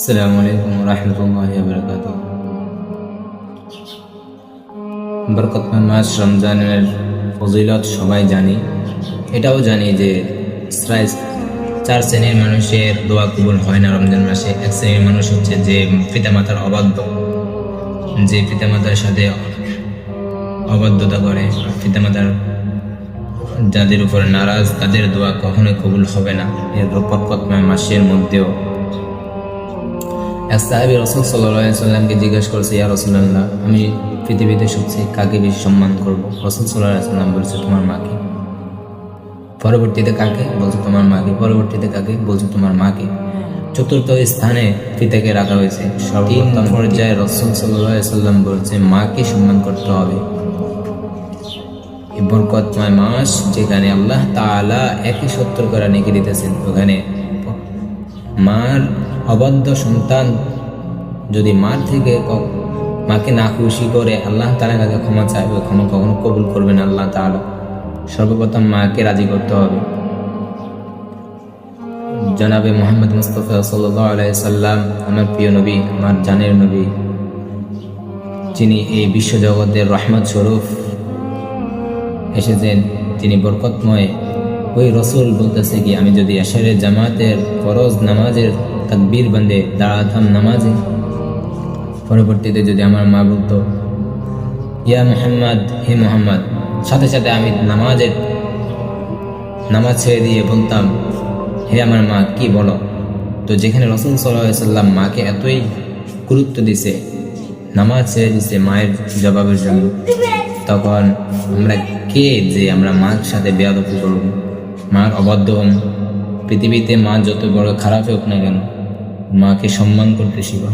আসসালামু আলাইকুম রহমতুল্লাহি ওয়া বারাকাতুহু। বরকতময় মাস রমজানের ফজিলত সবাই জানি, এটাও জানি যে প্রায় 4 শ্রেণীর মানুষের দোয়া কবুল হয় না রমজান মাসে। এক শ্রেণীর মানুষ হচ্ছে যে পিতামাতার অবাধ্য, যে পিতামাতার সাথে অবাধ্যতা করে, পিতামাতার যাদের উপর নারাজ, তাদের দোয়া কখনোই কবুল হবে না। এর বরকতময় মাসের মধ্যেও এক সাহাবী রাসূল সাল্লাল্লাহু আলাইহি সাল্লামকে জিজ্ঞেস করছে, ইয়া রাসূলুল্লাহ, আমি পৃথিবীতে সবচেয়ে কাকে বেশি সম্মান করব? রাসূল সাল্লাল্লাহু আলাইহি সাল্লাম বলেছে, তোমার মাকে। পরবর্তীতে কাকে? বলছে তোমার মাকে। পরবর্তীতে কাকে? বলছে তোমার মাকে। চতুর্থ স্থানে পিতাকে রাখা হয়েছে। সর্বপ্রথম পর্যায়ে রাসূল সাল্লাল্লাহু আলাইহি সাল্লাম বলছে মাকে সম্মান করতে হবে। এই বরকতময় মাস যেখানে আল্লাহ তাআলা 71 করে নেকি দিতেছেন, ওখানে মার অবাধ্য সন্তান যদি মার থেকে মাকে না খুশি করে আল্লাহ তাআলার কাছে ক্ষমা চাইবে, ক্ষমা কখনো কবুল করবেন আল্লাহ তাআলা। সর্বপ্রথম মাকে রাজি করতে হবে। জনাবে মুহাম্মদ মুস্তাফা সাল্লাল্লাহু আলাইহি সাল্লাম, আমার প্রিয় নবী, আমার জানের নবী, যিনি এই বিশ্বজগতের রহমত স্বরূপ এসেছেন, তিনি বরকতময়, ওই রসুল বলতেছে কি, আমি যদি এশারের জামাতের ফরজ নামাজের তাকবীর বান্ধে দাঁড়াতাম নামাজে, পরবর্তীতে যদি আমার মা বলতো ইয়া মুহাম্মদ, হে মুহাম্মদ, সাথে সাথে আমি নামাজ ছেড়ে দিয়ে বলতাম হে আমার মা, কি বলো? তো যেখানে রাসূল সাল্লাল্লাহু আলাইহি সাল্লাম মাকে এতই গুরুত্ব দিছে, নামাজ ছেড়ে দিছে মায়ের জবাবের জন্য, তখন আমরা কে যে আমরা মার সাথে বেয়াদবি করব, মার অবাধ্য হম? পৃথিবীতে মা যত বড় খারাপ হোক না কেন, মাকে সম্মান করতে শিখো।